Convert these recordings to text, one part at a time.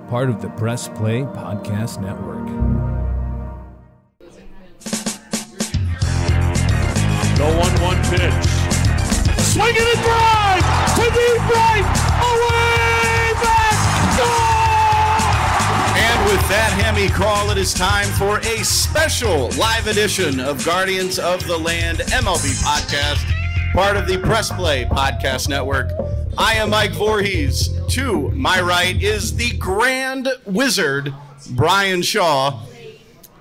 part of the Press Play Podcast Network. The 1-1 pitch. Swinging and drive to deep right. Away back. Goal! And with that hammy crawl, it is time for a special live edition of Guardians of the Land MLB podcast, part of the Press Play Podcast Network. I am Mike Voorhees. To my right is the Grand Wizard, Brian Shaw.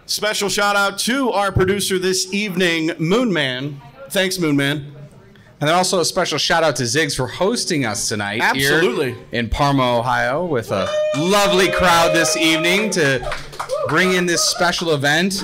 Special shout out to our producer this evening, Moonman. Thanks, Moonman. And then also a special shout out to Ziggs for hosting us tonight. Absolutely. Here in Parma, Ohio, with a lovely crowd this evening to bring in this special event.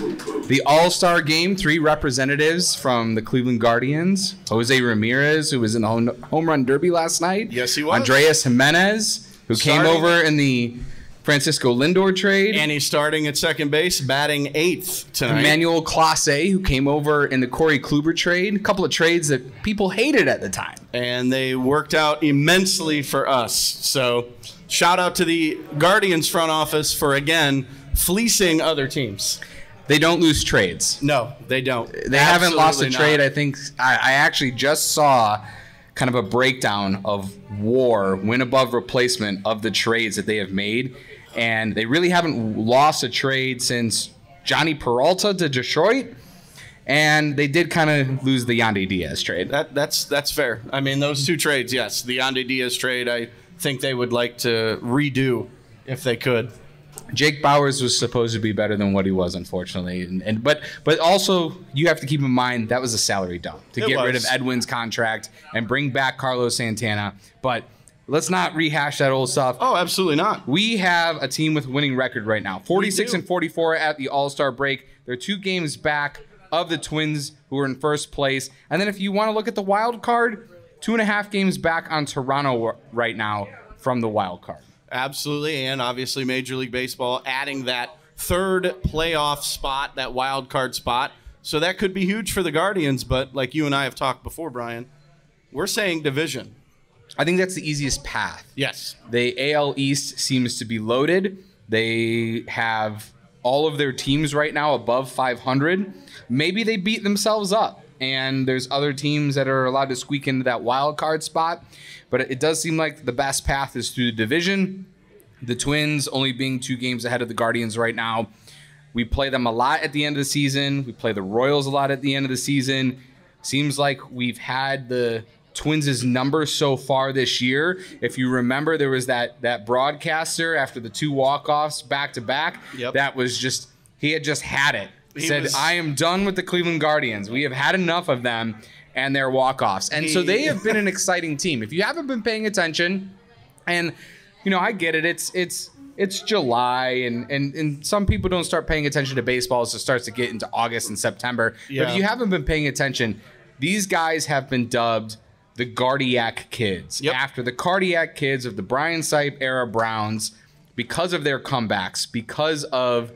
The All-Star Game, 3 representatives from the Cleveland Guardians. Jose Ramirez, who was in the home run derby last night. Yes, he was. Andreas Jimenez, who came over in the Francisco Lindor trade. And he's starting at second base, batting 8th tonight. Emmanuel Clase, who came over in the Corey Kluber trade. A couple of trades that people hated at the time. And they worked out immensely for us. So shout out to the Guardians front office for, again, fleecing other teams. They don't lose trades. No, they don't. They haven't lost a trade. I think I actually just saw kind of a breakdown of WAR, win above replacement, of the trades that they have made. And they really haven't lost a trade since Johnny Peralta to Detroit. And they did kind of lose the Yandy Diaz trade. That's fair. I mean, those 2 trades, yes. The Yandy Diaz trade, I think they would like to redo if they could. Jake Bauers was supposed to be better than what he was, unfortunately. But also, you have to keep in mind, that was a salary dump to get rid of Edwin's contract and bring back Carlos Santana. But let's not rehash that old stuff. Oh, absolutely not. We have a team with a winning record right now. 46-44 at the All-Star break. They're 2 games back of the Twins, who are in first place. And then if you want to look at the wild card, 2.5 games back on Toronto right now from the wild card. Absolutely, and obviously Major League Baseball adding that 3rd playoff spot, that wild card spot. So that could be huge for the Guardians, but like you and I have talked before, Brian, we're saying division. I think that's the easiest path. Yes. The AL East seems to be loaded. They have all of their teams right now above 500. Maybe they beat themselves up, and there's other teams that are allowed to squeak into that wild card spot. But it does seem like the best path is through the division. The Twins only being 2 games ahead of the Guardians right now. We play them a lot at the end of the season. We play the Royals a lot at the end of the season. Seems like we've had the Twins' number so far this year. If you remember, there was that broadcaster after the 2 walk-offs back-to-back. Yep. That was just, he had it. He said, I am done with the Cleveland Guardians. We have had enough of them and their walk-offs. And so they have been an exciting team. If you haven't been paying attention, and, you know, I get it. It's July, and some people don't start paying attention to baseball as it starts to get into August and September. Yeah. But if you haven't been paying attention, these guys have been dubbed the Guardiac Kids. Yep. After the Cardiac Kids of the Brian Sipe era Browns, because of their comebacks, because of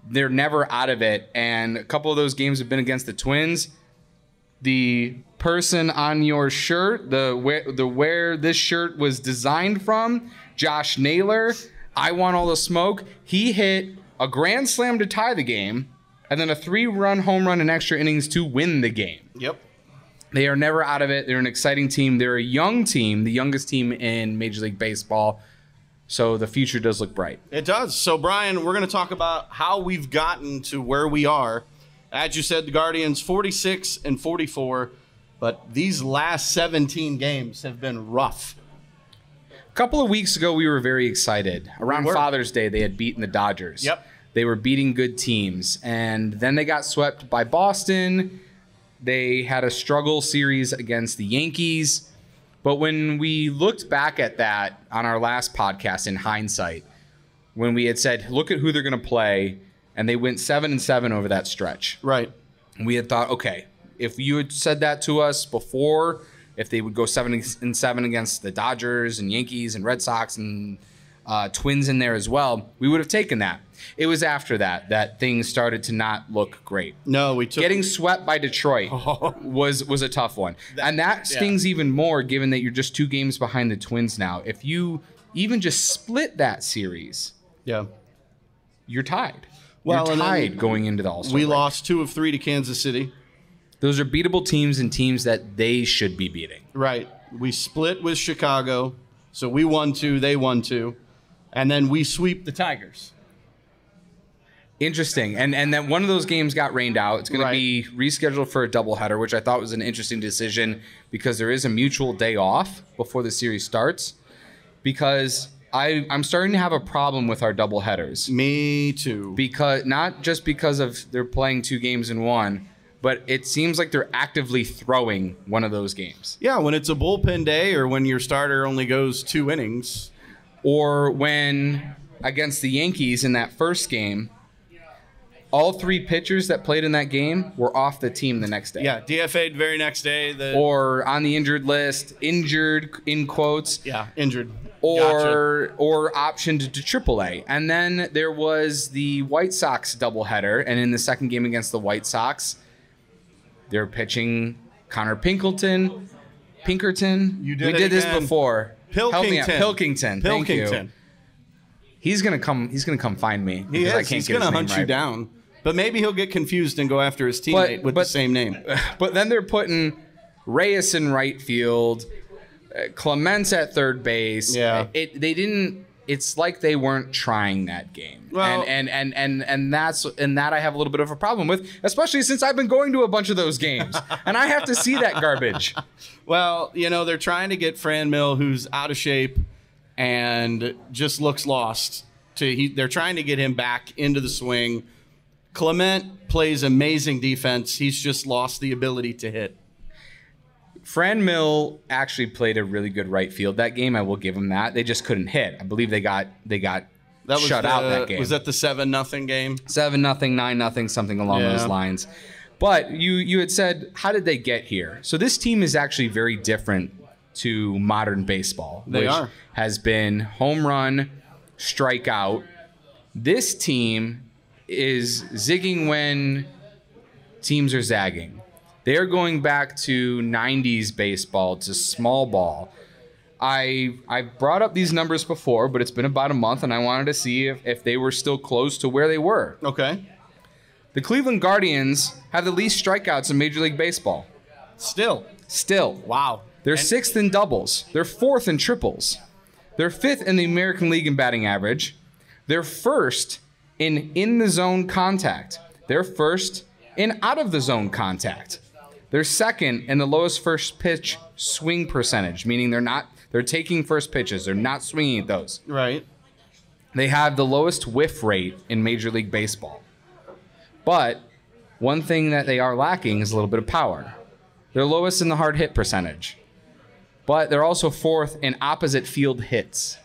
they're never out of it. And a couple of those games have been against the Twins. The person on your shirt, the where this shirt was designed from, Josh Naylor, I want all the smoke. He hit a grand slam to tie the game, and then a 3-run home run in extra innings to win the game. Yep. They are never out of it. They're an exciting team. They're a young team, the youngest team in Major League Baseball. So the future does look bright. It does. So, Brian, we're going to talk about how we've gotten to where we are. As you said, the Guardians 46-44, but these last 17 games have been rough. A couple of weeks ago, we were very excited. Around Father's Day, they had beaten the Dodgers. Yep. They were beating good teams. And then they got swept by Boston. They had a struggle series against the Yankees. But when we looked back at that on our last podcast in hindsight, when we had said, look at who they're going to play, and they went 7-7 over that stretch. Right. And we had thought, okay, if you had said that to us before, if they would go 7-7 against the Dodgers and Yankees and Red Sox and Twins in there as well, we would have taken that. It was after that things started to not look great. No, we took getting swept by Detroit was a tough one, and that stings even more given that you're just 2 games behind the Twins now. If you even just split that series, Yeah. you're tied. Well, You're and then tied going into the All-Star We break. lost 2 of 3 to Kansas City. Those are beatable teams and teams that they should be beating. Right. We split with Chicago, so we won 2, they won 2, and then we sweep the Tigers. Interesting. And then one of those games got rained out. It's going Right. to be rescheduled for a doubleheader, which I thought was an interesting decision because there is a mutual day off before the series starts. Because I'm starting to have a problem with our doubleheaders. Me too. Because not just because of they're playing 2 games in one, but it seems like they're actively throwing one of those games. Yeah, when it's a bullpen day or when your starter only goes 2 innings. Or when against the Yankees in that first game, all 3 pitchers that played in that game were off the team the next day. Yeah, DFA'd very next day. Or on the injured list, injured in quotes, Yeah, injured. or optioned to AAA. And then there was the White Sox doubleheader, and in the second game against the White Sox, they're pitching Connor Pinkerton. You did We it did this again. before. Help me out. Pilkington. Pilkington. Thank you. Pilkington. He's gonna come find me. He because I is. can't He's get his going to name hunt you right. down. But maybe he'll get confused and go after his teammate with the same name. But then they're putting Reyes in right field, Clements at third base. Yeah. It's like they weren't trying that game. Well- and that I have a little bit of a problem with, especially since I've been going to a bunch of those games and I have to see that garbage. Well, they're trying to get Fran Mill, who's out of shape and just looks lost. They're trying to get him back into the swing. Clement plays amazing defense. He's just lost the ability to hit. Fran Mill actually played a really good right field that game. I will give him that. They just couldn't hit. I believe they got That was shut out that game. Was that the 7-0 game? 7-0, 9-0, something along Yeah. those lines. But you had said, how did they get here? So this team is actually very different to modern baseball, They which are. has been home run, strikeout. This team is zigging when teams are zagging. They're going back to 90s baseball, to small ball. I've brought up these numbers before, but it's been about a month, and I wanted to see if they were still close to where they were. Okay. The Cleveland Guardians have the least strikeouts in Major League Baseball. Still. Wow. They're 6th in doubles. They're 4th in triples. They're 5th in the American League in batting average. They're 1st in the zone contact. They're 1st in out of the zone contact. They're 2nd in the lowest first pitch swing percentage, meaning they're taking first pitches. They're not swinging at those. Right. They have the lowest whiff rate in Major League Baseball. But one thing that they are lacking is a little bit of power. They're lowest in the hard hit percentage. But they're also 4th in opposite field hits.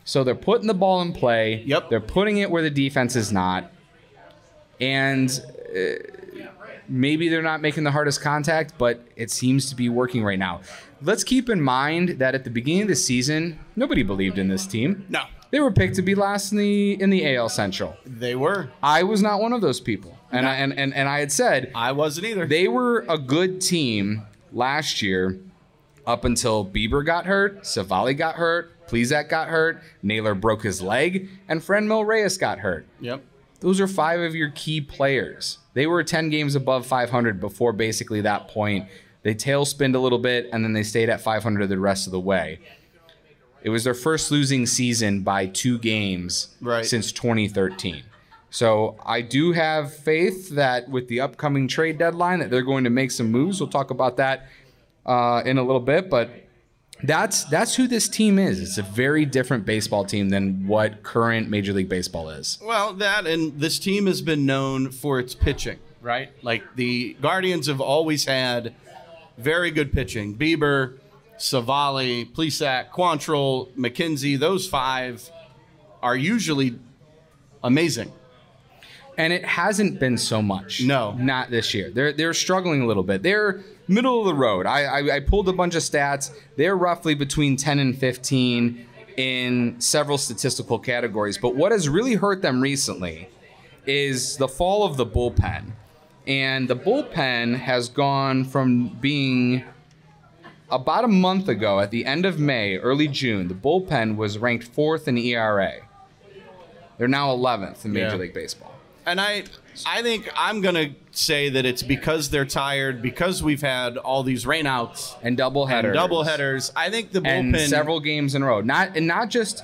So they're putting the ball in play. Yep. They're putting it where the defense is not. And maybe they're not making the hardest contact, but it seems to be working right now. Let's keep in mind that at the beginning of the season, nobody believed in this team. No. They were picked to be last in the AL Central. They were. I was not one of those people. And I had said I wasn't either. they were a good team last year up until Bieber got hurt, Savali got hurt, Plesac got hurt, Naylor broke his leg, and Franmil Reyes got hurt. Yep. Those are 5 of your key players. They were 10 games above 500 before basically that point. They tailspinned a little bit, and then they stayed at 500 the rest of the way. It was their first losing season by 2 games since 2013. So I do have faith that with the upcoming trade deadline that they're going to make some moves. We'll talk about that in a little bit, but that's who this team is. It's a very different baseball team than what current Major League Baseball is. Well, and this team has been known for its pitching, right? Like the Guardians have always had very good pitching. Bieber, Savali, Plesac, Quantrill, McKenzie, those 5 are usually amazing. And it hasn't been so much. No. Not this year. They're struggling a little bit. They're middle of the road. I pulled a bunch of stats. They're roughly between 10 and 15 in several statistical categories. But what has really hurt them recently is the fall of the bullpen. And the bullpen has gone from being about a month ago, at the end of May, early June, the bullpen was ranked 4th in ERA. They're now 11th in Major Yeah. League Baseball. And I think I'm going to say that it's because they're tired, because we've had all these rainouts And doubleheaders. I think the And bullpen several games in a row. Not just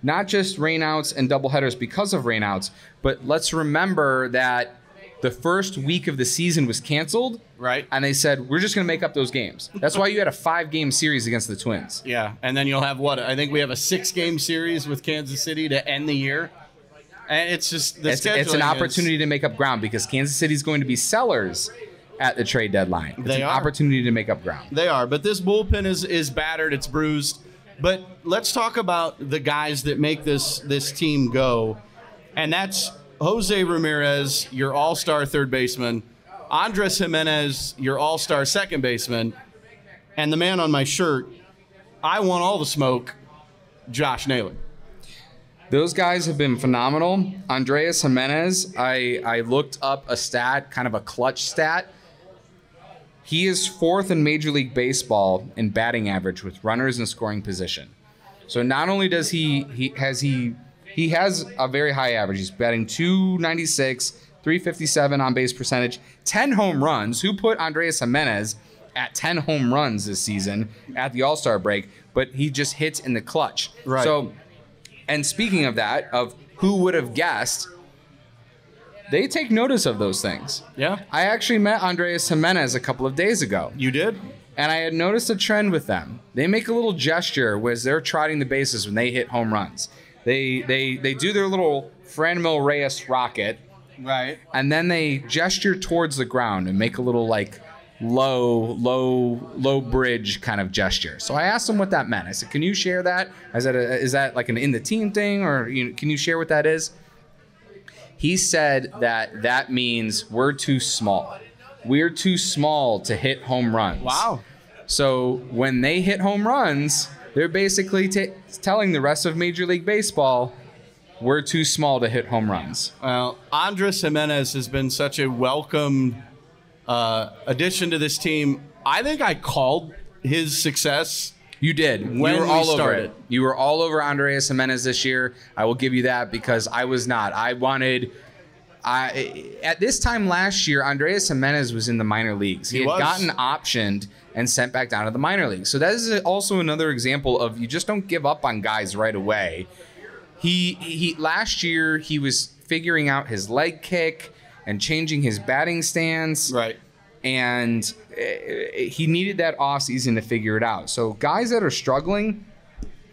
rainouts and doubleheaders because of rainouts, but let's remember that the first week of the season was canceled. Right. And they said, we're just going to make up those games. That's why you had a 5-game series against the Twins. Yeah, and then you'll have what? I think we have a 6-game series with Kansas City to end the year. And it's just the It's scheduling an opportunity to make up ground because Kansas City's going to be sellers at the trade deadline. It's They an are. opportunity to make up ground. They are, but this bullpen is battered, it's bruised. But let's talk about the guys that make this team go, and that's Jose Ramirez, your all-star third baseman, Andres Jimenez, your all-star second baseman, and the man on my shirt, I want all the smoke, Josh Naylor. Those guys have been phenomenal. Andres Jimenez, I looked up a stat, kind of a clutch stat. He is 4th in Major League Baseball in batting average with runners in scoring position. So not only does he has a very high average. He's batting .296, .357 on base percentage, 10 home runs. Who put Andres Jimenez at 10 home runs this season at the All-Star break? But he just hits in the clutch. Right. So, and speaking of that, of who would have guessed, they take notice of those things. Yeah, I actually met Andres Jimenez a couple of days ago, you did? and I had noticed a trend with them. They make a little gesture as they're trotting the bases when they hit home runs. They do their little Franmil Reyes rocket, Right. and then they gesture towards the ground and make a little like low bridge kind of gesture. So I asked him what that meant. I said, "Can you share that? Is that like an in the team thing, or can you share what that is?" He said that means we're too small. We're too small to hit home runs. Wow. So when they hit home runs, they're basically telling the rest of Major League Baseball, we're too small to hit home runs. Well, Andres Jimenez has been such a welcome addition to this team. I think I called his success. You did. When you were we all over started. it. You were all over Andres Jimenez this year. I will give you that because I was not. At this time last year, Andres Jimenez was in the minor leagues. He had was. gotten optioned and sent back down to the minor leagues. So that is also another example of you just don't give up on guys right away. He last year he was figuring out his leg kick and changing his batting stance. Right. And he needed that offseason to figure it out. So guys that are struggling,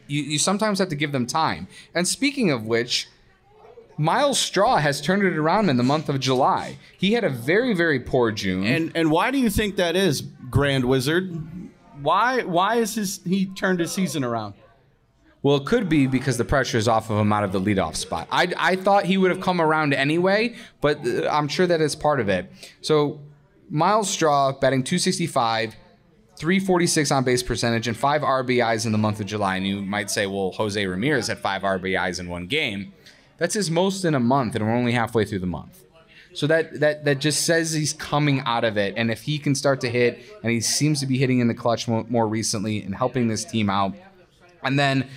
you sometimes have to give them time. And speaking of which, Miles Straw has turned it around in the month of July. He had a very, very poor June. And why do you think that is, Grand Wizard? Why is he turned his season around? Well, it could be because the pressure is off of him out of the leadoff spot. I thought he would have come around anyway, but I'm sure that is part of it. So Miles Straw batting .265, .346 on base percentage, and 5 RBIs in the month of July. And you might say, well, Jose Ramirez had 5 RBIs in one game. That's his most in a month, and we're only halfway through the month. So that just says he's coming out of it. And if he can start to hit, and he seems to be hitting in the clutch more recently and helping this team out. And then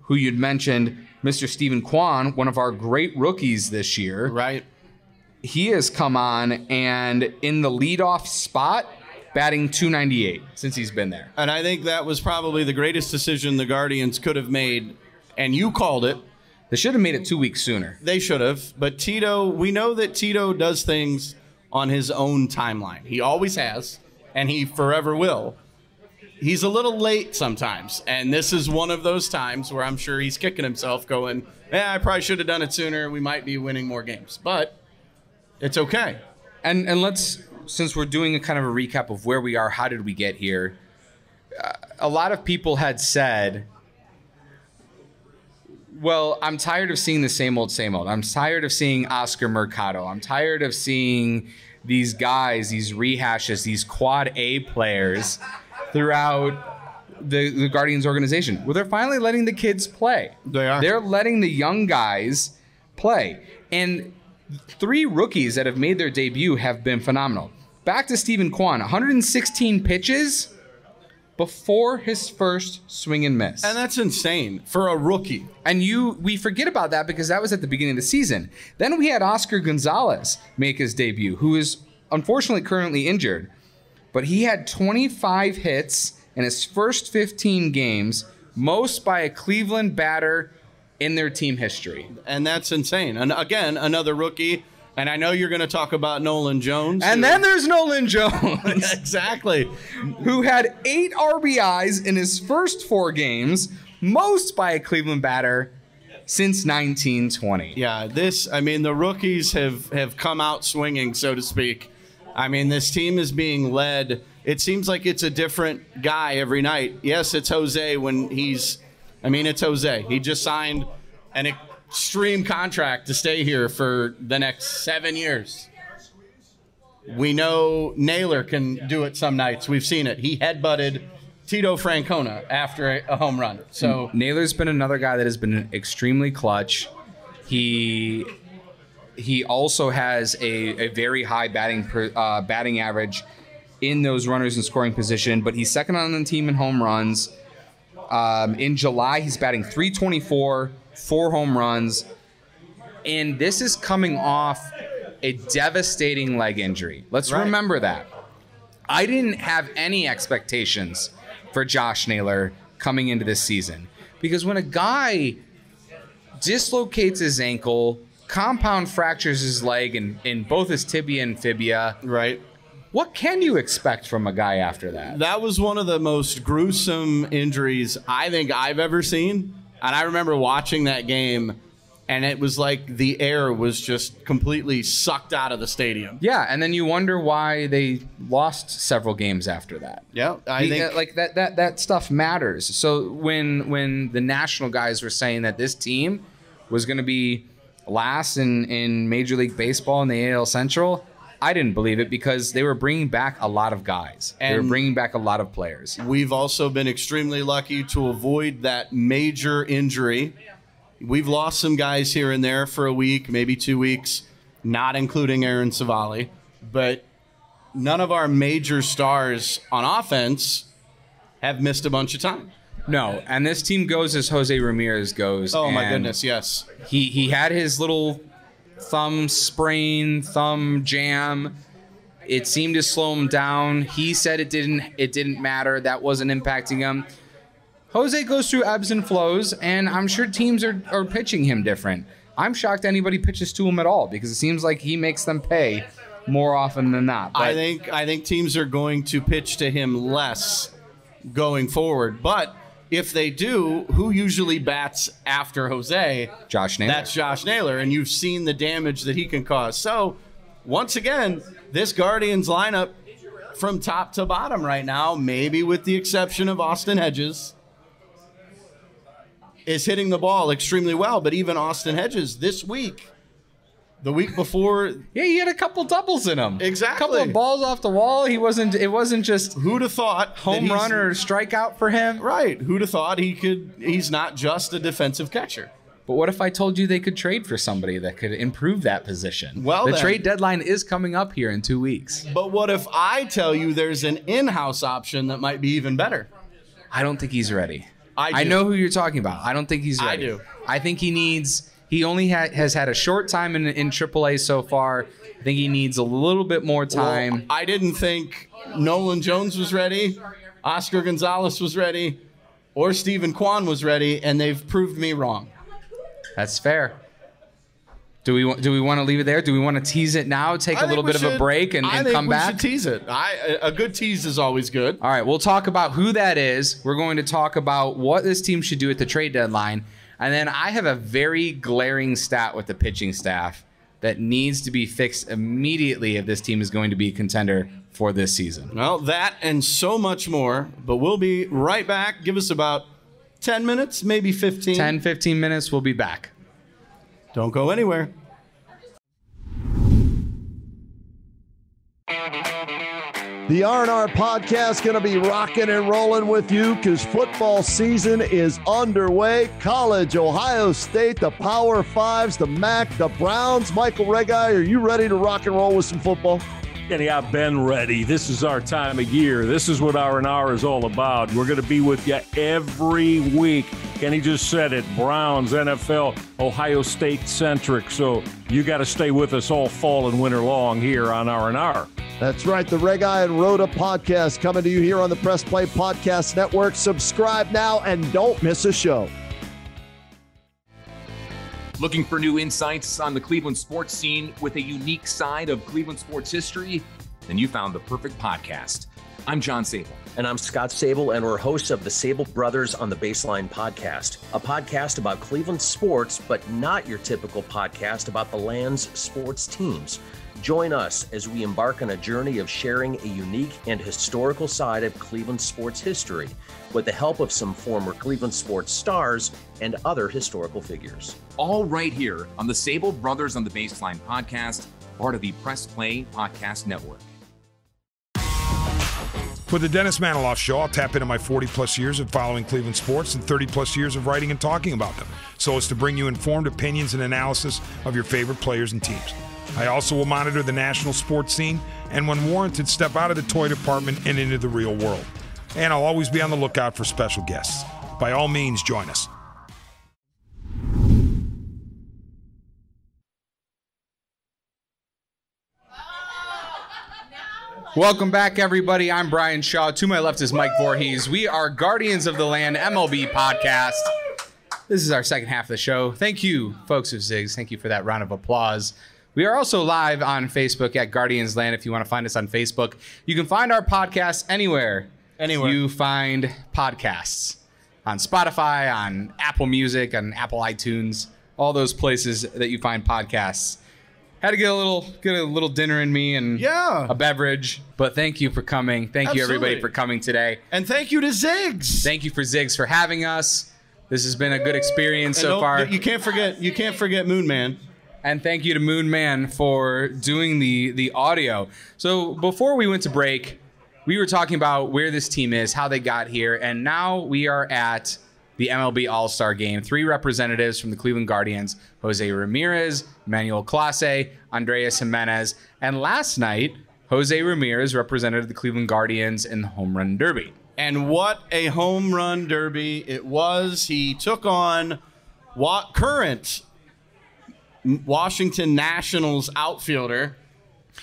who you'd mentioned, Mr. Steven Kwan, one of our great rookies this year. Right. He has come on and in the leadoff spot, batting .298 since he's been there. And I think that was probably the greatest decision the Guardians could have made. And you called it. They should have made it 2 weeks sooner. They should have. But Tito, we know that Tito does things on his own timeline. He always has, and he forever will. He's a little late sometimes, and this is one of those times where I'm sure he's kicking himself going, I probably should have done it sooner. We might be winning more games. But it's okay. And let's, since we're doing a kind of a recap of where we are, how did we get here? A lot of people had said, well, I'm tired of seeing the same old. I'm tired of seeing Oscar Mercado. I'm tired of seeing these guys, these rehashes, these quad A players throughout the Guardians organization. Well, they're finally letting the kids play. They are. They're letting the young guys play. And 3 rookies that have made their debut have been phenomenal. Back to Steven Kwan, 116 pitches, before his first swing and miss. And that's insane for a rookie. And we forget about that because that was at the beginning of the season. Then we had Oscar Gonzalez make his debut, who is unfortunately currently injured. But he had 25 hits in his first 15 games, most by a Cleveland batter in their team history. And that's insane. And again, another rookie. And I know you're going to talk about Nolan Jones. And then there's Nolan Jones. Exactly. Who had 8 RBIs in his first 4 games, most by a Cleveland batter since 1920. Yeah, the rookies have come out swinging, so to speak. I mean, this team is being led. It seems like it's a different guy every night. Yes, it's Jose it's Jose. He just signed an extreme contract to stay here for the next 7 years. We know Naylor can do it some nights. We've seen it. He headbutted Tito Francona after a home run. So Naylor's been another guy that has been extremely clutch. He also has a very high batting average in those runners in scoring position, but he's second on the team in home runs. In July, he's batting .324, 4 home runs, and this is coming off a devastating leg injury. Let's remember that. I didn't have any expectations for Josh Naylor coming into this season because when a guy dislocates his ankle, compound fractures his leg in both his tibia and fibia, right? What can you expect from a guy after that? That was one of the most gruesome injuries I think I've ever seen. And I remember watching that game, and it was like the air was just completely sucked out of the stadium. Yeah, and then you wonder why they lost several games after that. Yeah, I think like that stuff matters. So when the national guys were saying that this team was going to be last in Major League Baseball in the AL Central, I didn't believe it because they were bringing back a lot of guys. They were bringing back a lot of players. We've also been extremely lucky to avoid that major injury. We've lost some guys here and there for a week, maybe 2 weeks, not including Aaron Savali. But none of our major stars on offense have missed a bunch of time. No, and this team goes as Jose Ramirez goes. Oh, my goodness, yes. He had his little thumb sprain, thumb jam. It seemed to slow him down. He said it didn't matter. That wasn't impacting him. Jose goes through ebbs and flows, and I'm sure teams are pitching him different. I'm shocked anybody pitches to him at all because it seems like he makes them pay more often than not. But I think teams are going to pitch to him less going forward. But if they do, who usually bats after Jose? Josh Naylor. That's Josh Naylor, and you've seen the damage that he can cause. So, once again, this Guardians lineup from top to bottom right now, maybe with the exception of Austin Hedges, is hitting the ball extremely well. But even Austin Hedges this week, the week before, yeah, he had a couple doubles in him. Exactly. A couple of balls off the wall. It wasn't just who'd have thought home run or strikeout for him. Right. Who'd have thought he's not just a defensive catcher. But what if I told you they could trade for somebody that could improve that position? Well, the trade deadline is coming up here in 2 weeks. But what if I tell you there's an in-house option that might be even better? I don't think he's ready. I know who you're talking about. I don't think he's ready. I do. I think he only has had a short time in AAA so far. I think he needs a little bit more time. Well, I didn't think Nolan Jones was ready, Oscar Gonzalez was ready, or Stephen Kwan was ready, and they've proved me wrong. That's fair. Do we want to leave it there? Do we want to tease it now, take a little bit of a break, and come back? I think we should tease it. A good tease is always good. All right, we'll talk about who that is. We're going to talk about what this team should do at the trade deadline. And then I have a very glaring stat with the pitching staff that needs to be fixed immediately if this team is going to be a contender for this season. Well, that and so much more. But we'll be right back. Give us about 10 minutes, maybe 15. 10, 15 minutes, we'll be back. Don't go anywhere. The R&R podcast going to be rocking and rolling with you because football season is underway. College, Ohio State, the Power Fives, the MAC, the Browns. Michael Regai, are you ready to rock and roll with some football? Kenny, I've been ready. This is our time of year. This is what R&R is all about. We're going to be with you every week. Kenny just said it. Browns, NFL, Ohio State centric. So you got to stay with us all fall and winter long here on R&R. That's right. The Reg Eye and Rhoda podcast coming to you here on the Press Play Podcast Network. Subscribe now and don't miss a show. Looking for new insights on the Cleveland sports scene with a unique side of Cleveland sports history? Then you found the perfect podcast. I'm John Sable. And I'm Scott Sable, and we're hosts of the Sable Brothers on the Baseline podcast, a podcast about Cleveland sports, but not your typical podcast about the land's sports teams. Join us as we embark on a journey of sharing a unique and historical side of Cleveland sports history with the help of some former Cleveland sports stars and other historical figures. All right here on the Sable Brothers on the Baseline podcast, part of the Press Play Podcast Network. For the Dennis Maniloff Show, I'll tap into my 40-plus years of following Cleveland sports and 30-plus years of writing and talking about them, so as to bring you informed opinions and analysis of your favorite players and teams. I also will monitor the national sports scene and, when warranted, step out of the toy department and into the real world. And I'll always be on the lookout for special guests. By all means, join us. Welcome back, everybody. I'm Brian Shaw. To my left is Mike Voorhees. We are Guardians of the Land MLB podcast. This is our second half of the show. Thank you, folks of Ziggs. Thank you for that round of applause. We are also live on Facebook at Guardians Land. If you want to find us on Facebook, you can find our podcast anywhere you find podcasts. On Spotify, on Apple Music, on Apple iTunes, all those places that you find podcasts. Had to get a little dinner in me and a beverage, but thank you for coming. Thank you, everybody, for coming today. And thank you to Ziggs. Thank you for Ziggs for having us. This has been a good experience so far. You can't forget Moon Man. And thank you to Moon Man for doing the audio. So before we went to break, we were talking about where this team is, how they got here, and now we are at the MLB All-Star Game. 3 representatives from the Cleveland Guardians: Jose Ramirez, Manuel Clase, Andreas Jimenez, and last night, Jose Ramirez represented the Cleveland Guardians in the Home Run Derby. And what a home run derby it was. He took on current Washington Nationals outfielder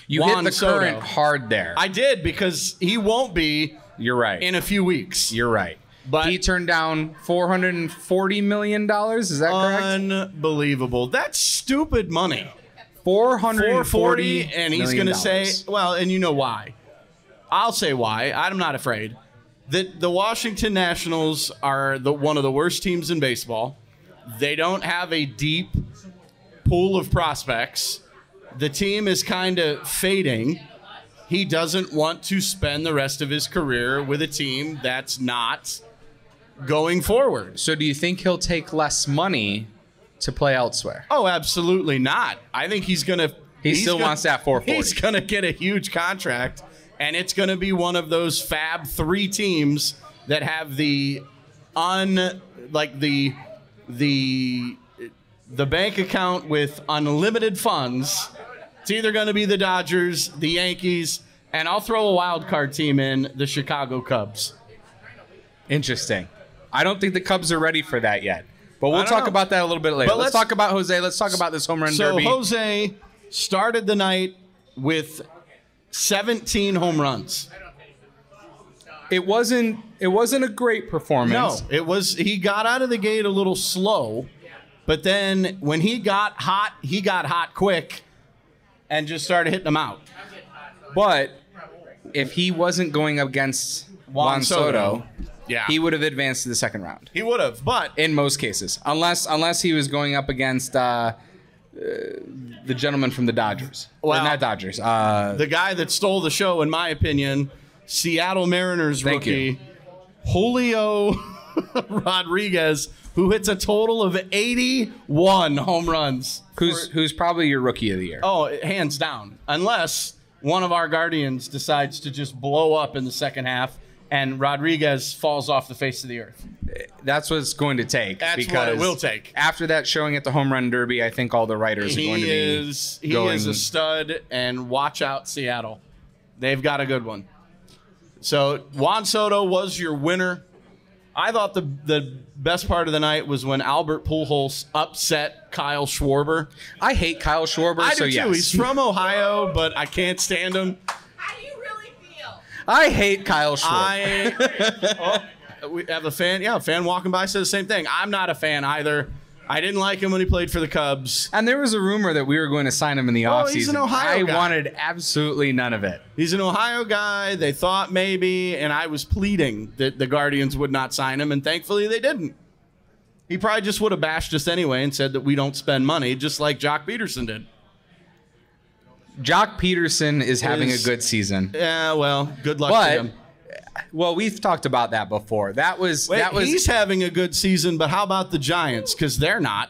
You Juan hit the Soto. current hard there. I did, because he won't be. You're right. In a few weeks. You're right. But he turned down $440 million. Is that correct? Unbelievable. That's stupid money. $440 and he's going to say, well, and you know why. I'll say why. I'm not afraid. The Washington Nationals are one of the worst teams in baseball. They don't have a deep pool of prospects. The team is kind of fading. He doesn't want to spend the rest of his career with a team that's not going forward. So do you think he'll take less money to play elsewhere? Oh, absolutely not. I think he's going to... He still wants that $440. He's going to get a huge contract, and it's going to be one of those Fab 3 teams that have the bank account with unlimited funds. It's either going to be the Dodgers, the Yankees, and I'll throw a wild card team in, the Chicago Cubs. Interesting. I don't think the Cubs are ready for that yet. But we'll talk about that a little bit later. But let's talk about Jose. Let's talk about this home run derby. So Jose started the night with 17 home runs. It wasn't a great performance. No, it was. He got out of the gate a little slow, but then when he got hot quick and just started hitting them out. But if he wasn't going up against Juan Soto, he would have advanced to the second round. He would have, but in most cases, unless he was going up against the gentleman from the Dodgers. Well, not Dodgers. The guy that stole the show, in my opinion, Seattle Mariners rookie Julio Rodriguez, who hits a total of 81 home runs. Who's probably your rookie of the year? Oh, hands down. Unless one of our Guardians decides to just blow up in the second half and Rodriguez falls off the face of the earth. That's what it's going to take. That's what it will take. After that showing at the home run derby, I think all the writers are going to be He is a stud, and watch out, Seattle. They've got a good one. So Juan Soto was your winner. I thought the best part of the night was when Albert Pujols upset Kyle Schwarber. I hate Kyle Schwarber. I do too. Yes. He's from Ohio, but I can't stand him. How do you really feel? I hate Kyle Schwarber. We have a fan. Yeah, a fan walking by said the same thing. I'm not a fan either. I didn't like him when he played for the Cubs. And there was a rumor that we were going to sign him in the offseason. He's an Ohio guy. I wanted absolutely none of it. He's an Ohio guy. They thought maybe, and I was pleading that the Guardians would not sign him, and thankfully they didn't. He probably just would have bashed us anyway and said that we don't spend money, just like Jock Peterson did. Jock Peterson is having a good season. Yeah, well, good luck to him. Well, we've talked about that before. He's having a good season, but how about the Giants? Because they're not.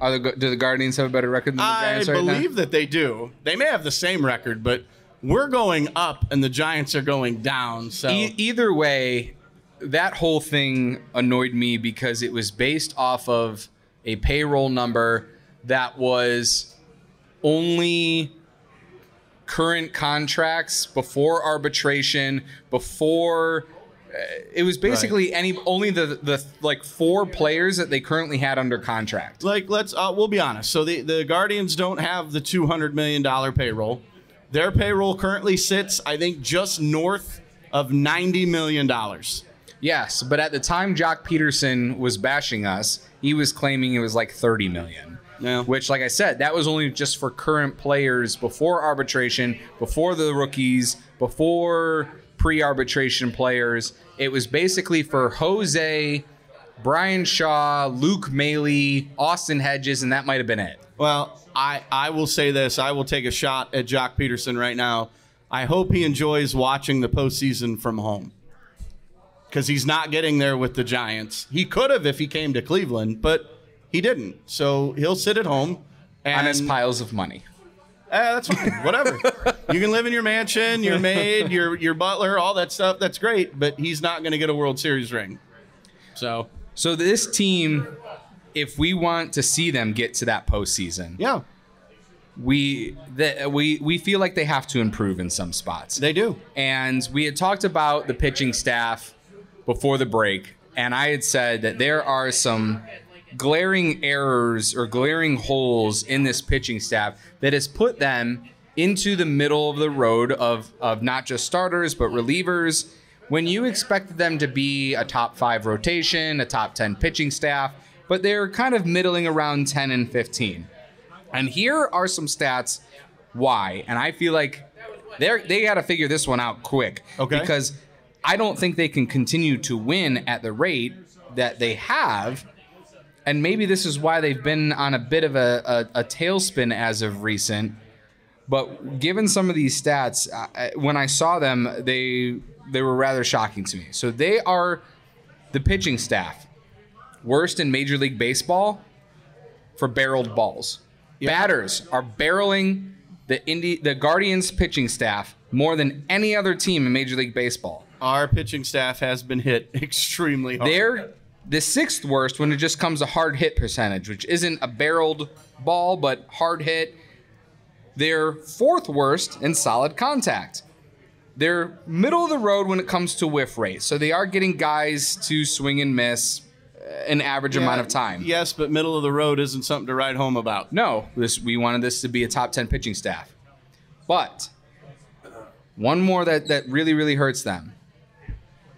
Do the Guardians have a better record than the Giants right now? I believe that they do. They may have the same record, but we're going up and the Giants are going down. So either way, that whole thing annoyed me because it was based off of a payroll number that was only current contracts before arbitration, before it was basically only the like 4 players that they currently had under contract. Like, we'll be honest. So the Guardians don't have the $200 million payroll. Their payroll currently sits, I think, just north of $90 million. Yes, but at the time Jock Peterson was bashing us, he was claiming it was like $30 million. Yeah. Which, like I said, that was only just for current players before arbitration, before the rookies, before pre-arbitration players. It was basically for Jose, Brian Shaw, Luke Maile, Austin Hedges, and that might have been it. Well, I will say this. I will take a shot at Jock Peterson right now. I hope he enjoys watching the postseason from home, because he's not getting there with the Giants. He could have if he came to Cleveland, but he didn't. So he'll sit at home. On his piles of money. That's fine. Whatever. You can live in your mansion, your maid, your butler, all that stuff. That's great. But he's not going to get a World Series ring. So this team, if we want to see them get to that postseason, yeah, we feel like they have to improve in some spots. They do. And we had talked about the pitching staff before the break, and I had said that there are some glaring errors or glaring holes in this pitching staff that has put them into the middle of the road of not just starters but relievers. When you expected them to be a top 5 rotation, a top 10 pitching staff, but they're kind of middling around 10 and 15. And here are some stats why. And I feel like they got to figure this one out quick. Okay. Because I don't think they can continue to win at the rate that they have. And maybe this is why they've been on a bit of a tailspin as of recent. But given some of these stats, when I saw them, they were rather shocking to me. So they are the pitching staff. Worst in Major League Baseball for barreled balls. Yeah. Batters are barreling the Guardians pitching staff more than any other team in Major League Baseball. Our pitching staff has been hit extremely hard. They're the 6th worst when it just comes to hard hit percentage, which isn't a barreled ball, but hard hit. They're 4th worst in solid contact. They're middle of the road when it comes to whiff rate. So they are getting guys to swing and miss an average amount of time. Yes, but middle of the road isn't something to write home about. No, we wanted this to be a top 10 pitching staff. But one more that really, really hurts them.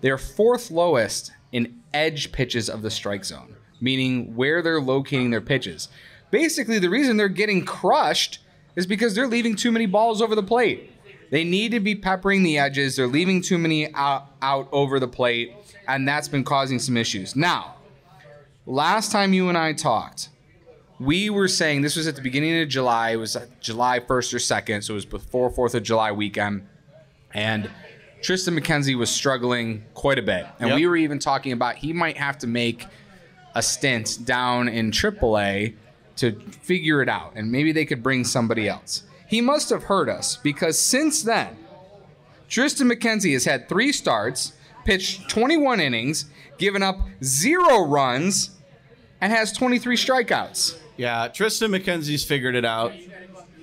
They're 4th lowest in edge pitches of the strike zone, meaning where they're locating their pitches. Basically, the reason they're getting crushed is because they're leaving too many balls over the plate. They need to be peppering the edges. They're leaving too many out over the plate, and that's been causing some issues. Now, last time you and I talked, we were saying, this was at the beginning of July. It was July 1st or 2nd, so it was before 4th of July weekend. And Tristan McKenzie was struggling quite a bit. And we were even talking about he might have to make a stint down in AAA to figure it out. And maybe they could bring somebody else. He must have heard us, because since then, Tristan McKenzie has had 3 starts, pitched 21 innings, given up 0 runs, and has 23 strikeouts. Yeah, Tristan McKenzie's figured it out.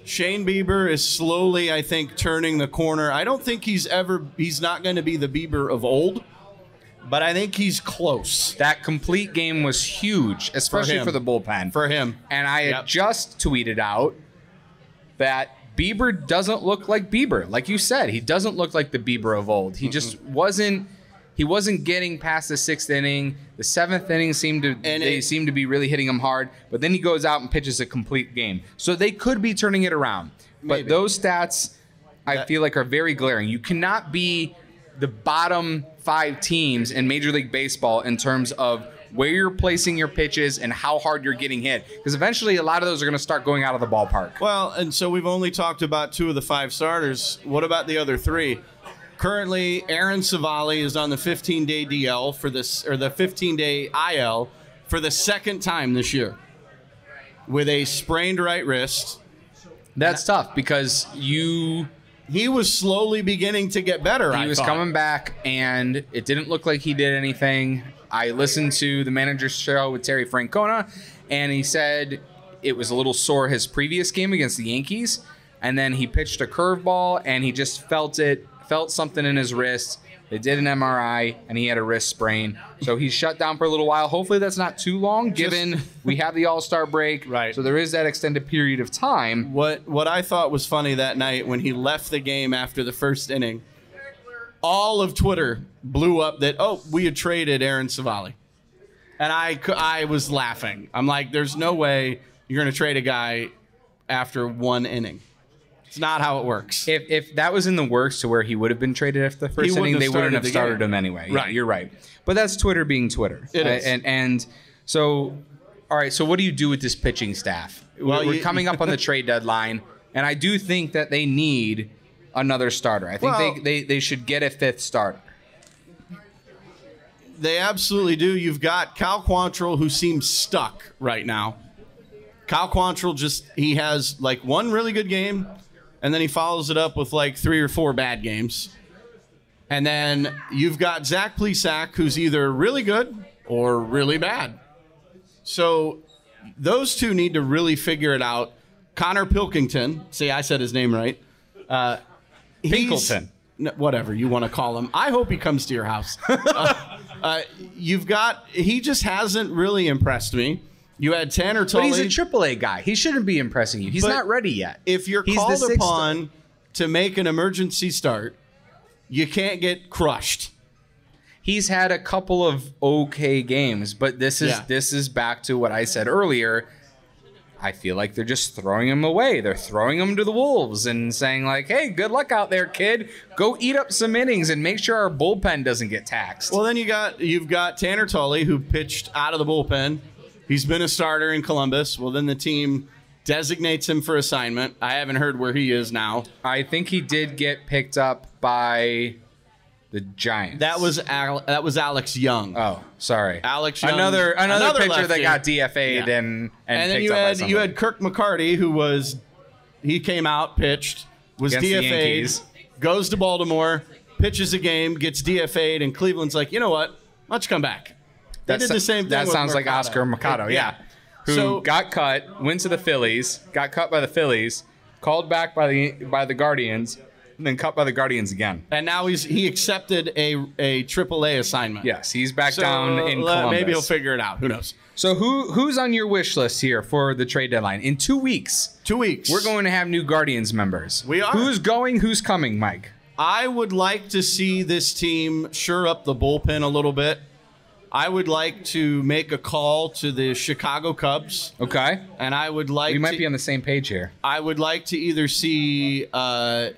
Shane Bieber is slowly, I think, turning the corner. I don't think he's not going to be the Bieber of old, but I think he's close. That complete game was huge, especially for the bullpen. For him. And I had just tweeted out that Bieber doesn't look like Bieber. Like you said, he doesn't look like the Bieber of old. He just wasn't getting past the 6th inning. The 7th inning seemed to be really hitting him hard, but then he goes out and pitches a complete game. So they could be turning it around. Maybe. But those stats I feel like are very glaring. You cannot be the bottom 5 teams in Major League Baseball in terms of where you're placing your pitches and how hard you're getting hit. Because eventually a lot of those are going to start going out of the ballpark. Well, and so we've only talked about 2 of the 5 starters. What about the other 3? Currently, Aaron Savali is on the 15-day DL for this, or the 15-day IL for the 2nd time this year with a sprained right wrist. That's tough because he was slowly beginning to get better. He was coming back, and it didn't look like he did anything. I listened to the manager's show with Terry Francona, and he said it was a little sore his previous game against the Yankees, and then he pitched a curveball, and he just felt something in his wrist. They did an MRI, and he had a wrist sprain. So he's shut down for a little while. Hopefully that's not too long, given we have the All-Star break. Right. So there is that extended period of time. What I thought was funny that night when he left the game after the 1st inning, all of Twitter blew up that, we had traded Aaron Savali. And I was laughing. I'm like, there's no way you're going to trade a guy after 1 inning. It's not how it works. If that was in the works to where he would have been traded after the first inning, they wouldn't have started him anyway. Right. Yeah, you're right. But that's Twitter being Twitter. It is. And so, all right, so what do you do with this pitching staff? Well, we're coming up on the trade deadline, and I do think that they need another starter. I think they should get a 5th starter. They absolutely do. You've got Cal Quantrill, who seems stuck right now. Cal Quantrill he has like 1 really good game, and then he follows it up with like 3 or 4 bad games. And then you've got Zach Plesac, who's either really good or really bad. So those 2 need to really figure it out. Connor Pilkington, see, I said his name right. Pinkleton. Whatever you want to call him. I hope he comes to your house. He just hasn't really impressed me. You had Tanner Tully. But he's a AAA guy. He shouldn't be impressing you. He's not ready yet. If you're called upon to make an emergency start, you can't get crushed. He's had a couple of okay games, but this is back to what I said earlier. I feel like they're just throwing him away. They're throwing him to the wolves and saying like, hey, good luck out there, kid. Go eat up some innings and make sure our bullpen doesn't get taxed. Well, then you've got Tanner Tully, who pitched out of the bullpen. He's been a starter in Columbus. Well, then the team designates him for assignment. I haven't heard where he is now. I think he did get picked up by the Giants. That was Alex Young. Oh, sorry. Alex Young. Another pitcher lefty that got DFA'd and then picked you had Kirk McCarty, he came out, pitched, was DFA'd, goes to Baltimore, pitches a game, gets DFA'd, and Cleveland's like, you know what? Why don't you come back? They did the same thing. That with sounds like Mercado. Oscar Mercado, yeah. Who got cut, went to the Phillies, got cut by the Phillies, called back by the Guardians, and then cut by the Guardians again. And now he accepted a AAA assignment. Yes, he's back down in Columbus. Maybe he'll figure it out. Who knows? So who's on your wish list here for the trade deadline? In 2 weeks. 2 weeks. We're going to have new Guardians members. We are. Who's going? Who's coming, Mike? I would like to see this team shore up the bullpen a little bit. I would like to make a call to the Chicago Cubs. Okay. And I would like We might be on the same page here. I would like to either see, I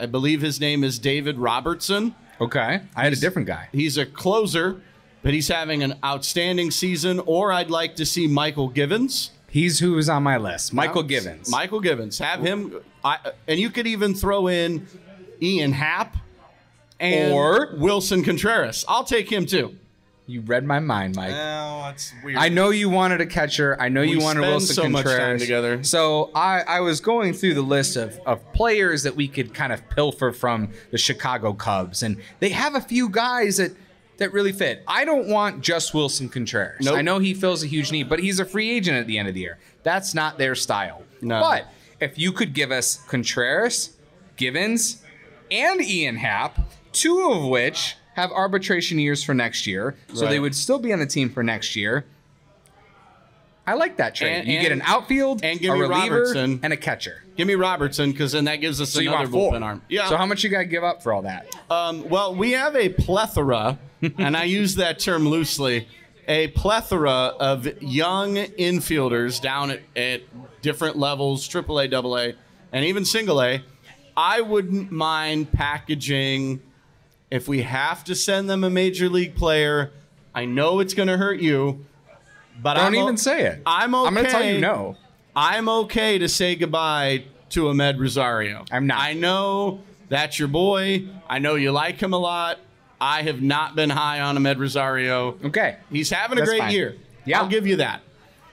believe his name is David Robertson. Okay. I had a different guy. He's a closer, but he's having an outstanding season. Or I'd like to see Michael Givens. He's who is on my list. Michael Givens. Michael Givens. Have him. And you could even throw in Ian Happ or Wilson Contreras. I'll take him too. You read my mind, Mike. Oh, that's weird. I know you wanted a catcher. I know you wanted Wilson Contreras. Much time together. So I was going through the list of players that we could kind of pilfer from the Chicago Cubs, and they have a few guys that really fit. I don't want just Wilson Contreras. Nope. I know he fills a huge need, but he's a free agent at the end of the year. That's not their style. No. But if you could give us Contreras, Givens, and Ian Happ, 2 of which have arbitration years for next year, so they would still be on the team for next year. I like that trade. You get an outfield, and a reliever, Robertson. and a catcher. Give me Robertson, because then that gives us another bullpen arm. Yeah. So how much you got to give up for all that? Well, we have a plethora, and I use that term loosely, a plethora of young infielders down at different levels, AAA, AA, and even single A. I wouldn't mind packaging, if we have to send them a major league player, I know it's going to hurt you, but Don't even say it. I'm okay. I'm going to tell you no. I'm okay to say goodbye to Amed Rosario. I'm not. I know that's your boy. I know you like him a lot. I have not been high on Amed Rosario. Okay. He's having a great year. Yeah. I'll give you that.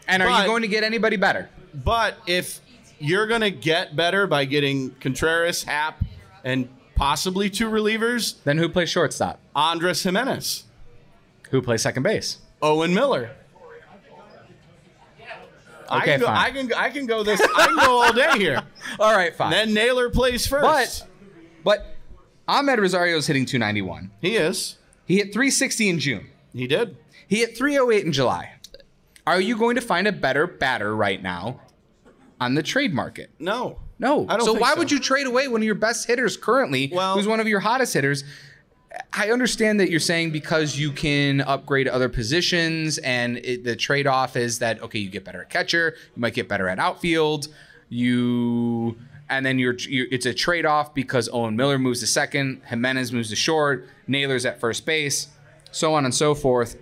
And are you going to get anybody better? But if you're going to get better by getting Contreras, Happ, and possibly 2 relievers, then who plays shortstop? Andres Jimenez. Who plays second base? Owen Miller. Okay, I can go all day here. All right, fine. Then Naylor plays first. But Amed Rosario is hitting 291. He is. He hit 360 in June. He did. He hit 308 in July. Are you going to find a better batter right now on the trade market? No. No. I don't so think why so. would you trade away one of your best hitters currently, who's one of your hottest hitters? I understand that you're saying because you can upgrade other positions and the trade-off is that, okay, you get better at catcher, you might get better at outfield, and then it's a trade-off because Owen Miller moves to second, Jimenez moves to short, Naylor's at first base, so on and so forth.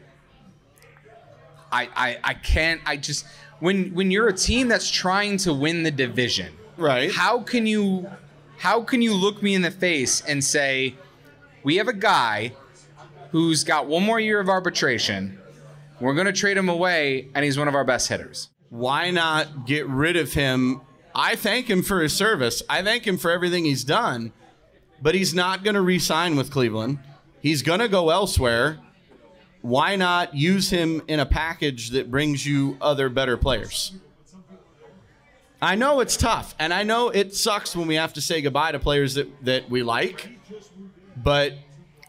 When you're a team that's trying to win the division, right? How can you look me in the face and say, we have a guy who's got 1 more year of arbitration, we're going to trade him away, and he's one of our best hitters? Why not get rid of him? I thank him for his service. I thank him for everything he's done, but he's not going to re-sign with Cleveland. He's going to go elsewhere. Why not use him in a package that brings you other better players? I know it's tough, and I know it sucks when we have to say goodbye to players that we like, but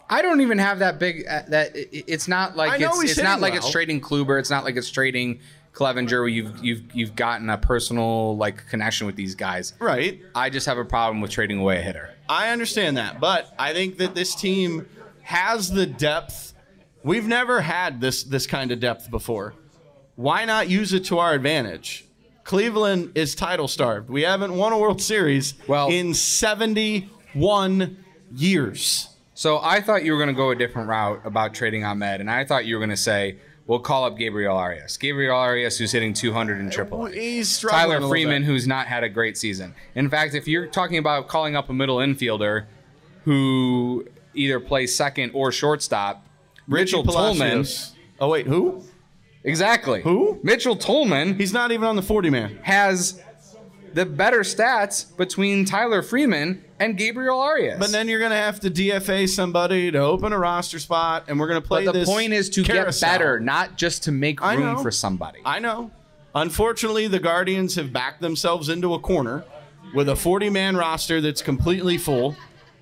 I don't even have that big. It's not like it's not like it's trading Kluber. It's not like it's trading Clevenger. Where you've gotten a personal connection with these guys. Right. I just have a problem with trading away a hitter. I understand that, but I think that this team has the depth. We've never had this kind of depth before. Why not use it to our advantage? Cleveland is title starved. We haven't won a World Series in 71 years. So I thought you were going to go a different route about trading Ahmed, and I thought you were going to say, we'll call up Gabriel Arias. Gabriel Arias, who's hitting 200 in AAA. He's struggling Tyler a little Freeman, bit. who's not had a great season. In fact, if you're talking about calling up a middle infielder who either plays second or shortstop, Mitchell Tolman. Oh, wait, who? Exactly. Who? Mitchell Tolman. He's not even on the 40-man. Has the better stats between Tyler Freeman and Gabriel Arias. But then you're going to have to DFA somebody to open a roster spot, and we're going to play this. But the point is to carousel. get better, not just to make room for somebody. I know. Unfortunately, the Guardians have backed themselves into a corner with a 40-man roster that's completely full.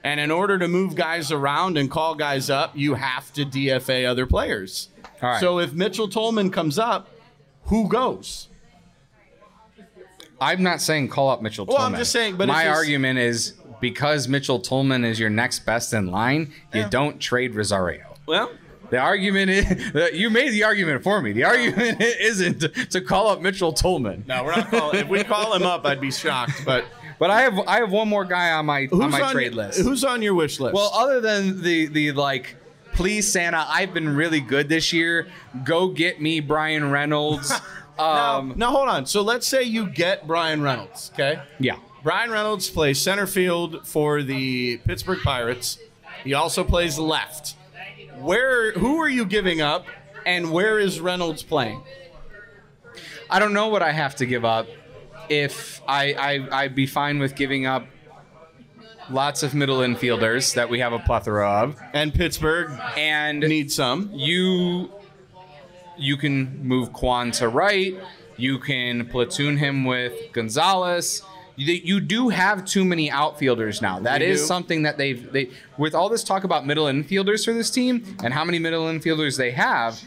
And in order to move guys around and call guys up, you have to DFA other players. All right. So if Mitchell Tolman comes up, who goes? I'm not saying call up Mitchell Tolman. Well, I'm just saying. But my argument is because Mitchell Tolman is your next best in line, you don't trade Rosario. Well, the argument is you made the argument for me. The argument isn't to call up Mitchell Tolman. No, we're not calling. If we call him up, I'd be shocked. But I have one more guy on my trade list. Who's on your wish list? Well, other than the please Santa, I've been really good this year. Go get me Brian Reynolds. Now, hold on. So let's say you get Brian Reynolds, okay? Yeah. Brian Reynolds plays center field for the Pittsburgh Pirates. He also plays left. Who are you giving up, and where is Reynolds playing? I don't know what I have to give up. If I'd be fine with giving up lots of middle infielders that we have a plethora of. And Pittsburgh needs some. You can move Quan to right. You can platoon him with Gonzalez. You do have too many outfielders now. That is something that they with all this talk about middle infielders for this team and how many middle infielders they have,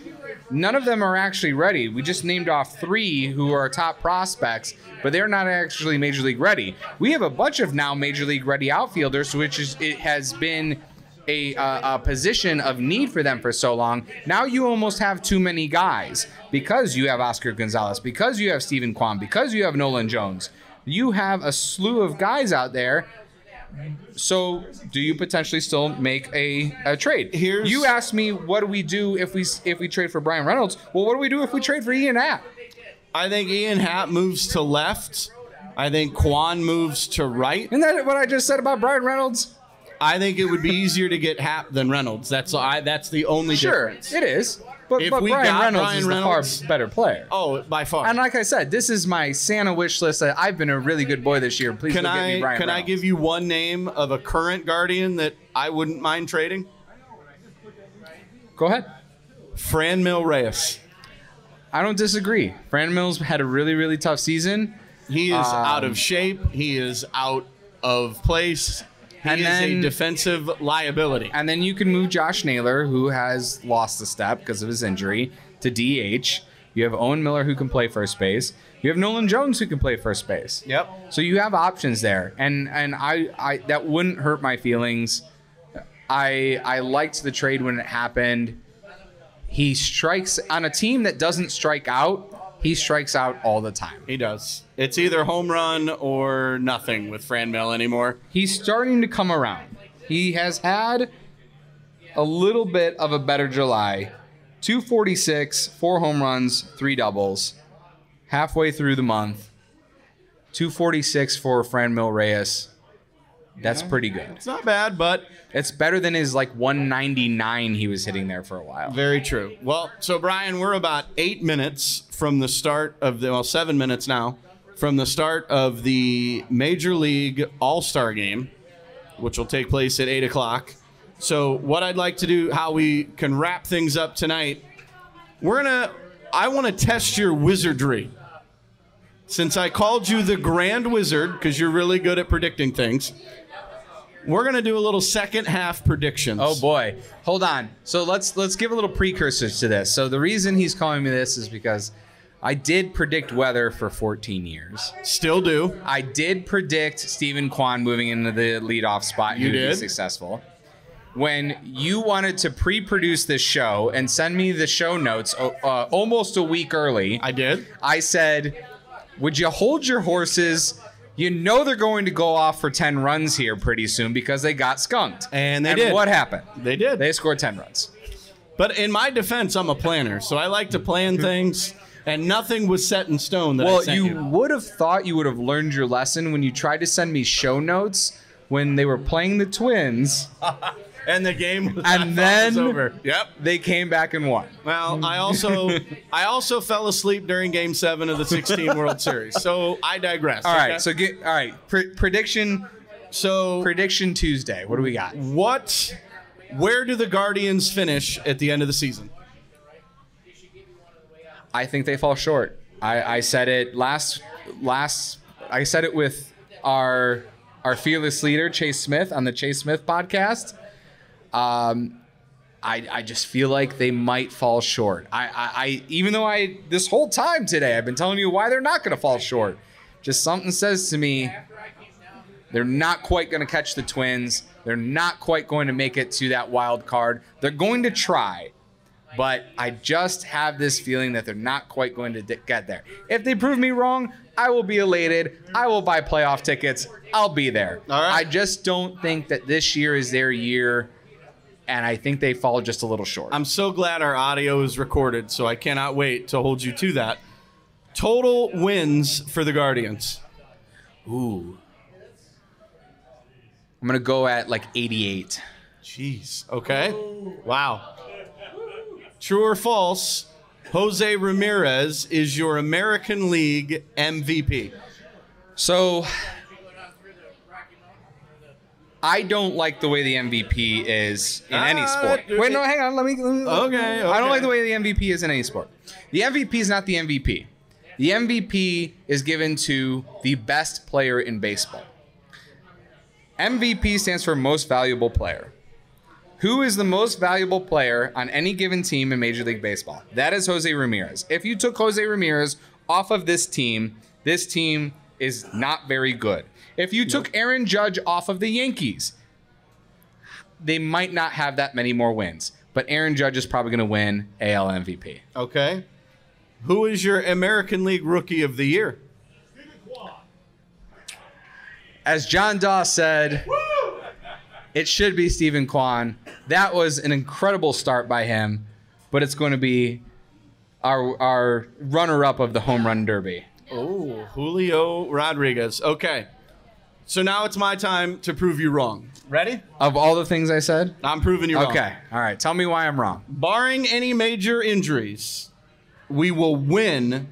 none of them are actually ready. We just named off 3 who are top prospects, but they're not actually Major League ready. We have a bunch of now Major League ready outfielders, it has been a position of need for them for so long. Now you almost have too many guys because you have Oscar Gonzalez, because you have Steven Kwan, because you have Nolan Jones. You have a slew of guys out there. So do you potentially still make a trade? You asked me, what do we do if we trade for Brian Reynolds? Well, what do we do if we trade for Ian Happ? I think Ian Happ moves to left. I think Kwan moves to right. Isn't that what I just said about Brian Reynolds? I think it would be easier to get Happ than Reynolds. That's the only difference. Sure, it is. But Brian Reynolds is the far better player. Oh, by far. And like I said, this is my Santa wish list. I've been a really good boy this year. Please get me Brian Reynolds. Can I give you one name of a current Guardian that I wouldn't mind trading? Go ahead. Franmil Reyes. I don't disagree. Franmil's had a really, really tough season. He is out of shape. He is out of place. He is a defensive liability. And then you can move Josh Naylor, who has lost a step because of his injury, to DH. You have Owen Miller, who can play first base. You have Nolan Jones, who can play first base. Yep. So you have options there, and I that wouldn't hurt my feelings. I liked the trade when it happened. He strikes on a team that doesn't strike out. He strikes out all the time. He does. It's either home run or nothing with Franmil anymore. He's starting to come around. He has had a little bit of a better July. 246, 4 home runs, 3 doubles. Halfway through the month, 246 for Franmil Reyes. That's pretty good. It's not bad, but it's better than his 199 he was hitting there for a while. Very true. Well, so Brian, we're about 8 minutes from the start of 7 minutes now from the start of the Major League All-Star Game, which will take place at 8 o'clock. So what I'd like to do, how we can wrap things up tonight, I want to test your wizardry. Since I called you the Grand Wizard, because you're really good at predicting things, we're going to do a little second half predictions. Oh, boy. Hold on. So let's give a little precursor to this. So the reason he's calling me this is because I did predict weather for 14 years. Still do. I did predict Steven Kwan moving into the leadoff spot. You did. Be successful. When you wanted to pre-produce this show and send me the show notes almost a week early, I did. I said, would you hold your horses? You know they're going to go off for 10 runs here pretty soon because they got skunked. And they did. What happened? They did. They scored 10 runs. But in my defense, I'm a planner, so I like to plan things, and nothing was set in stone that I sent you. Would have thought you would have learned your lesson when you tried to send me show notes when they were playing the Twins. And the game was over. Yep. They came back and won. Well, I also fell asleep during Game 7 of the 16 World Series. So I digress. All right. So prediction. So prediction Tuesday. What do we got? Where do the Guardians finish at the end of the season? I think they fall short. I said it last. I said it with our fearless leader Chase Smith on the Chase Smith podcast. I just feel like they might fall short. I even though this whole time today I've been telling you why they're not going to fall short. Just something says to me they're not quite going to catch the Twins. They're not quite going to make it to that wild card. They're going to try, but I just have this feeling that they're not quite going to get there. If they prove me wrong, I will be elated. I will buy playoff tickets. I'll be there. All right. I just don't think that this year is their year. And I think they fall just a little short. I'm so glad our audio is recorded, so I cannot wait to hold you to that. Total wins for the Guardians. Ooh. I'm going to go at 88. Jeez. Okay. Wow. True or false, Jose Ramirez is your American League MVP. So I don't like the way the MVP is in any sport. Wait, no, hang on. Let me. Okay. I don't like the way the MVP is in any sport. The MVP is not the MVP. The MVP is given to the best player in baseball. MVP stands for most valuable player. Who is the most valuable player on any given team in Major League Baseball? That is Jose Ramirez. If you took Jose Ramirez off of this team is not very good. If you took Aaron Judge off of the Yankees, they might not have that many more wins. But Aaron Judge is probably going to win AL MVP. Okay. Who is your American League Rookie of the Year? As John Doss said, it should be Stephen Kwan. That was an incredible start by him, but it's going to be our runner-up of the home run derby. Oh, Julio Rodriguez. Okay. So now it's my time to prove you wrong. Ready? Of all the things I said? I'm proving you wrong. Okay. All right. Tell me why I'm wrong. Barring any major injuries, we will win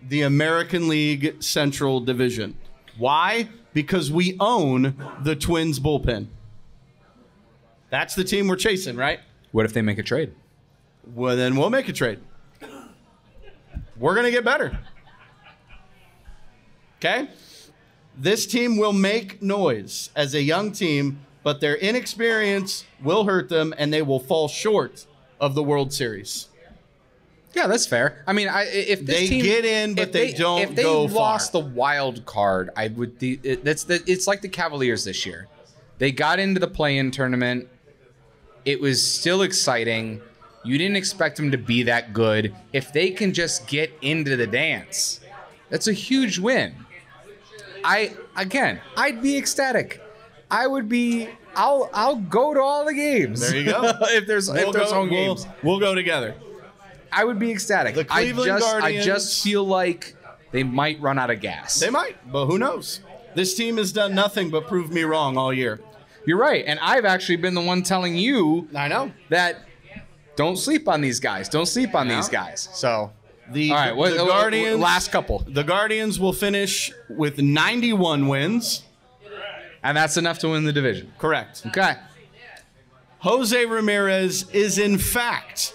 the American League Central Division. Why? Because we own the Twins bullpen. That's the team we're chasing, right? What if they make a trade? Well, then we'll make a trade. We're going to get better. Okay? This team will make noise as a young team, but their inexperience will hurt them, and they will fall short of the World Series. Yeah, that's fair. I mean, if this they team, get in, but they don't if they go lost far. the wild card, I would. It's like the Cavaliers this year. They got into the play-in tournament. It was still exciting. You didn't expect them to be that good. If they can just get into the dance, that's a huge win. I'd be ecstatic. I'll go to all the games. There you go. if there's home games. We'll go together. I would be ecstatic. The Cleveland Guardians, I just feel like they might run out of gas. They might, but who knows? This team has done nothing but prove me wrong all year. You're right, and I've actually been the one telling you I know that don't sleep on these guys. Don't sleep on these guys. So, all right, the Guardians, last couple. The Guardians will finish with 91 wins. And that's enough to win the division. Correct. Okay. Jose Ramirez is, in fact,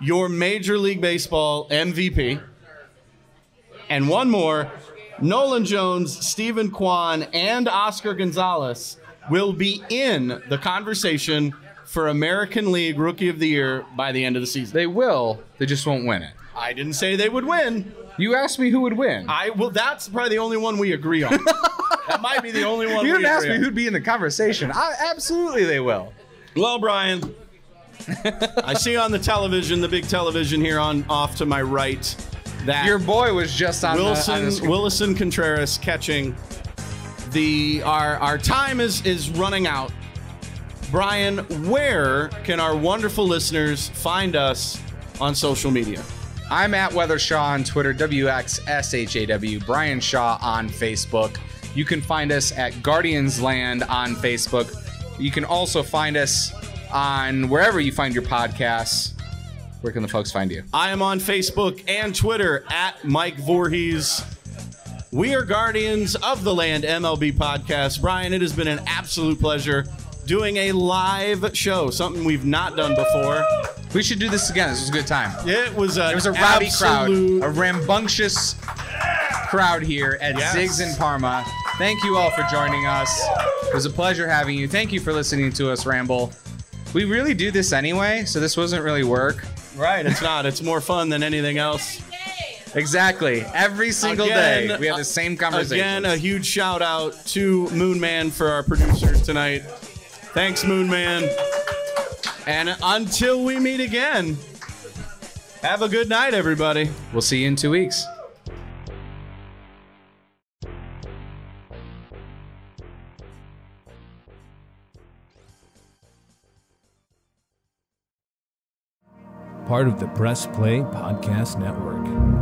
your Major League Baseball MVP. And one more, Nolan Jones, Stephen Kwan, and Oscar Gonzalez will be in the conversation for American League Rookie of the Year by the end of the season. They will. They just won't win it. I didn't say they would win. You asked me who would win. Well, that's probably the only one we agree on. That might be the only one you we didn't ask agree me on. who'd be in the conversation. Absolutely they will. Well, Brian, I see on the television, the big television here off to my right, that your boy was just on the screen. Willison Contreras catching. Our time is running out. Brian, where can our wonderful listeners find us on social media? I'm at Weathershaw on Twitter, WXSHAW, Brian Shaw on Facebook. You can find us at Guardians Land on Facebook. You can also find us on wherever you find your podcasts. Where can the folks find you? I am on Facebook and Twitter at Mike Voorhees. We are Guardians of the Land MLB podcast. Brian, it has been an absolute pleasure doing a live show, something we've not done before. We should do this again. This was a good time. It was a rowdy crowd, a rambunctious crowd here at Ziggs in Parma. Thank you all for joining us. It was a pleasure having you. Thank you for listening to us ramble. We really do this anyway, so this wasn't really work. Right, it's not. It's more fun than anything else. Exactly. Every single day, we have the same conversation. Again, a huge shout out to Moon Man for our producer tonight. Thanks, Moon Man. And until we meet again, have a good night, everybody. We'll see you in 2 weeks. Part of the Press Play Podcast Network.